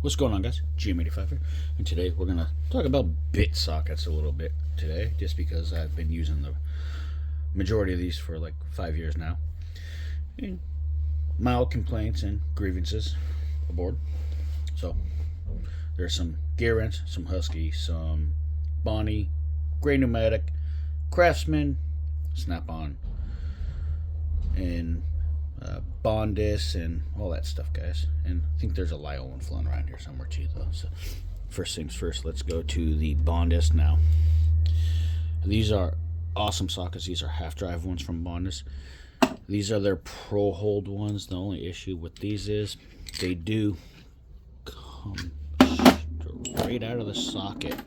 What's going on, guys? GM85 here, and today we're going to talk about bit sockets a little bit today, just because I've been using the majority of these for like 5 years now. And mild complaints and grievances aboard. So there's some gearwrench, some Husky, some Bonnie, Gray Pneumatic, Craftsman, Snap-on, and Bondis and all that stuff, guys. And I think there's a Lyle one flown around here somewhere too, though. So first things first, let's go to the Bondis now. These are awesome sockets. These are half drive ones from Bondis. These are their pro hold ones. The only issue with these is they do come straight out of the socket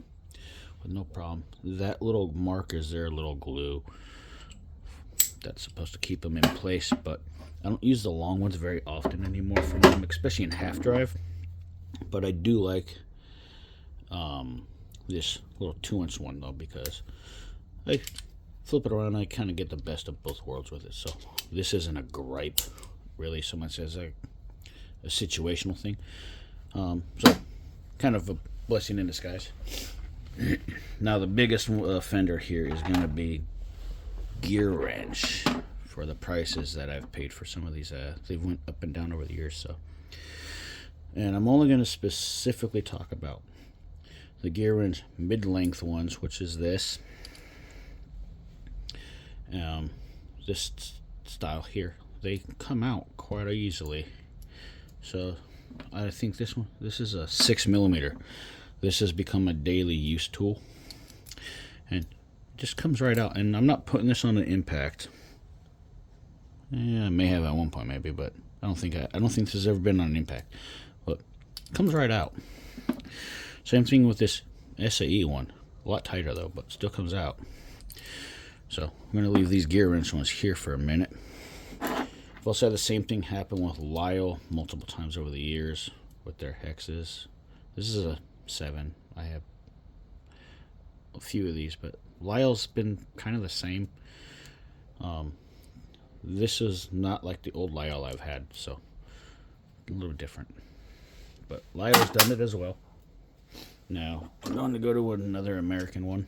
with no problem. That little mark is their little glue that's supposed to keep them in place, but I don't use the long ones very often anymore from them, especially in half drive. But I do like this little 2-inch one though, because I flip it around and I kind of get the best of both worlds with it. So this isn't a gripe, really. Someone says a situational thing. So kind of a blessing in disguise. Now the biggest offender here is going to be gearwrench. For the prices that I've paid for some of these, they've went up and down over the years. So, and I'm only going to specifically talk about the gearwrench mid-length ones, which is this style here. They come out quite easily. So I think this is a 6mm. This has become a daily use tool, and it just comes right out. And I'm not putting this on an impact. Yeah, I may have at one point, maybe, but I don't think this has ever been on an impact. But it comes right out. Same thing with this SAE one. A lot tighter though, but still comes out. So I'm gonna leave these gearwrench ones here for a minute. I've also had the same thing happen with Lyle multiple times over the years with their hexes. This is a 7. I have a few of these, but Lyle's been kind of the same. This is not like the old Lyle I've had, so a little different. But Lyle's done it as well. Now, I'm going to go to another American one.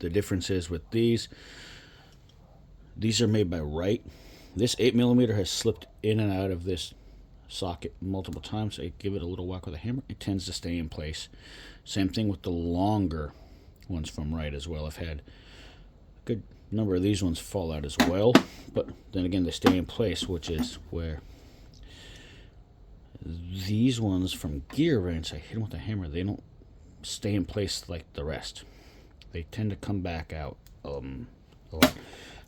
The difference is with these are made by Wright. This 8mm has slipped in and out of this socket multiple times. I give it a little whack with a hammer. It tends to stay in place. Same thing with the longer ones from Wright as well. I've had a good number of these ones fall out as well, but then again they stay in place, which is where these ones from gearwrench, I hit them with a hammer, they don't stay in place like the rest. They tend to come back out a lot.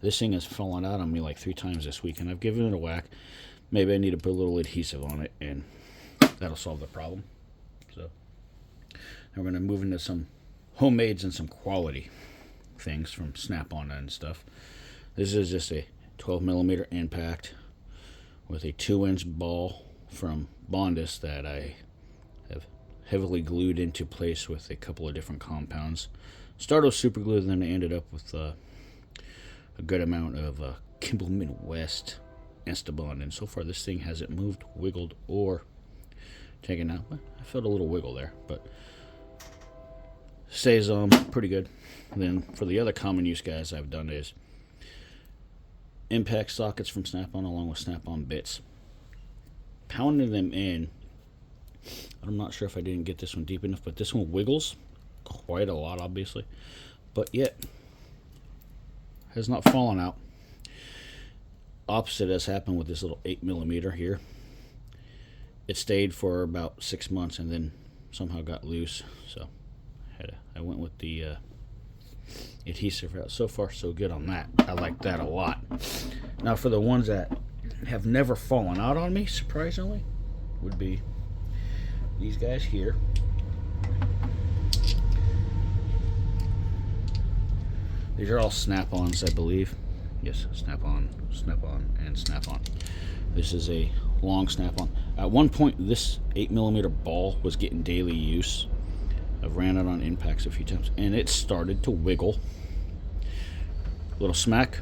This thing has fallen out on me like 3 times this week, and I've given it a whack. Maybe I need to put a little adhesive on it, and that'll solve the problem. So now we're going to move into some homemades and some quality things from Snap-on and stuff. This is just a 12mm impact with a 2-inch ball from Bondis that I have heavily glued into place with a couple of different compounds. Started with super glue, then I ended up with a good amount of Kimball Midwest Instabond, and so far this thing hasn't moved, wiggled, or taken out. I felt a little wiggle there, but stays pretty good. And then for the other common use guys I've done is impact sockets from Snap-on along with Snap-on bits. Pounding them in, I'm not sure if I didn't get this one deep enough, but this one wiggles quite a lot, obviously, but yet has not fallen out. Opposite has happened with this little 8mm here. It stayed for about 6 months and then somehow got loose, so I went with the adhesive route. So far so good on that. I like that a lot. Now for the ones that have never fallen out on me, surprisingly, would be these guys here. These are all Snap-ons, I believe. Yes, Snap-on, Snap-on, and Snap-on. This is a long Snap-on. At one point this 8mm ball was getting daily use. I've ran it on impacts a few times, and it started to wiggle. Little smack,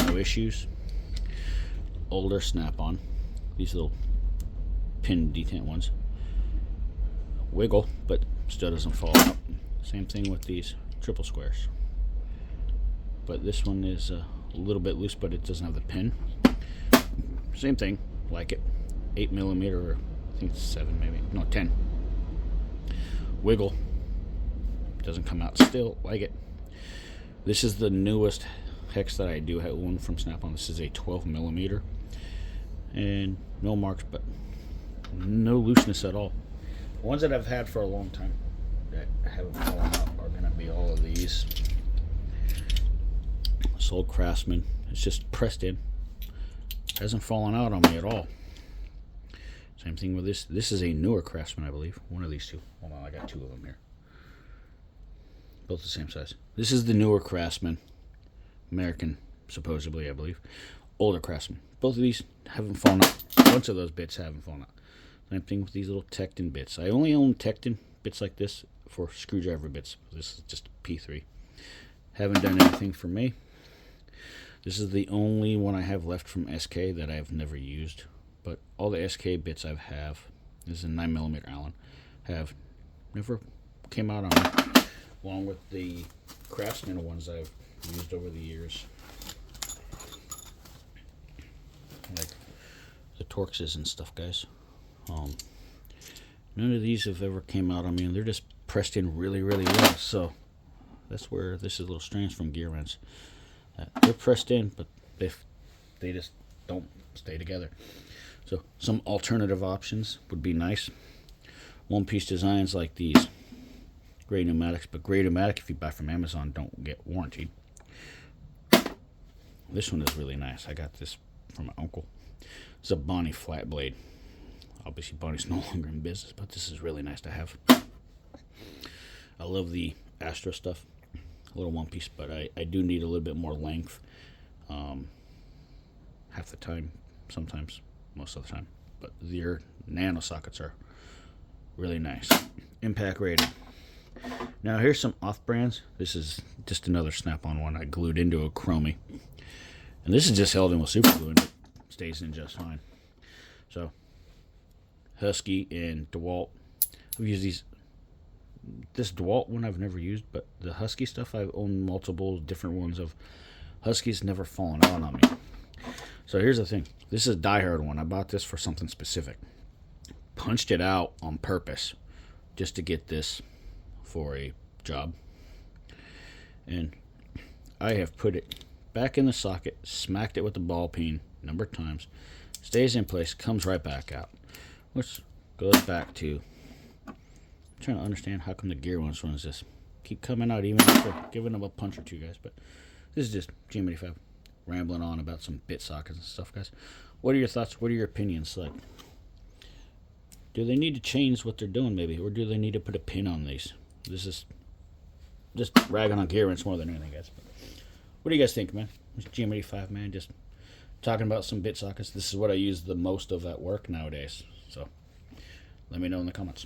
no issues. Older Snap-on. These little pin detent ones. wiggle, but still doesn't fall out. Same thing with these triple squares. But this one is a little bit loose, but it doesn't have the pin. Same thing, like it. 8mm, or I think it's 7 maybe. No, 10. Wiggle. Doesn't come out still, like it. This is the newest hex that I do have one from Snap-on. This is a 12mm. And no marks, but no looseness at all. The ones that I've had for a long time that haven't fallen out are going to be all of these. This old Craftsman. It's just pressed in. Hasn't fallen out on me at all. Same thing with this. This is a newer Craftsman, I believe. One of these two. Hold on, I got two of them here. Both the same size. This is the newer Craftsman. American, supposedly, I believe. Older Craftsman. Both of these haven't fallen out. A bunch of those bits haven't fallen out. Same thing with these little tekton bits. I only own tekton bits like this for screwdriver bits. This is just P3. Haven't done anything for me. This is the only one I have left from SK that I've never used. But all the SK bits I have, this is a 9mm Allen, have never came out on me. Along with the Craftsman ones I've used over the years. Like the Torxes and stuff, guys. None of these have ever came out on me, and they're just pressed in really, really well. So that's where this is a little strange from gearwrench. They're pressed in, but they just don't stay together. So some alternative options would be nice. One-piece designs like these gray pneumatics, but gray pneumatic, if you buy from Amazon, don't get warranted. This one is really nice. I got this from my uncle. It's a Bonnie flat blade. Obviously Bonnie's no longer in business, but this is really nice to have. I love the Astro stuff. A little one piece, but I do need a little bit more length. Half the time, sometimes, most of the time. But your nano sockets are really nice. Impact rated. Now here's some off-brands. This is just another Snap-on one I glued into a chromie. And this is just held in with super glue and it stays in just fine. So, Husky and DeWalt. I've used these. This DeWalt one I've never used, but the Husky stuff I've owned multiple different ones of. Husky's never fallen out on me. So here's the thing. This is a die-hard one. I bought this for something specific. Punched it out on purpose just to get this for a job. And I have put it back in the socket, smacked it with the ball peen a number of times, stays in place, comes right back out. Which goes back to trying to understand how come the gearwrench runs this. Keep coming out even after giving them a punch or two, guys. But this is just GM85 rambling on about some bit sockets and stuff, guys. What are your thoughts? What are your opinions? Like, do they need to change what they're doing, maybe? Or do they need to put a pin on these? This is just ragging on gearwrench more than anything, guys. But what do you guys think, man? It's GM85, man. Just talking about some bit sockets. This is what I use the most of at work nowadays. So let me know in the comments.